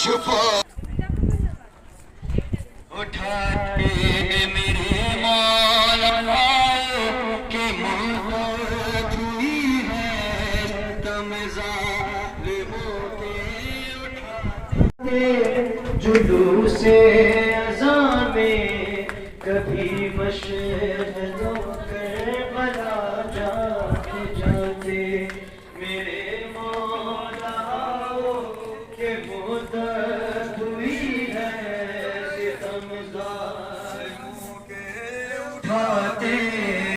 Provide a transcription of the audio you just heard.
چھپا اٹھاتے میرے مولا کہ محبت ہوئی ہے تم ظالموں کے اٹھاتے جلوس سے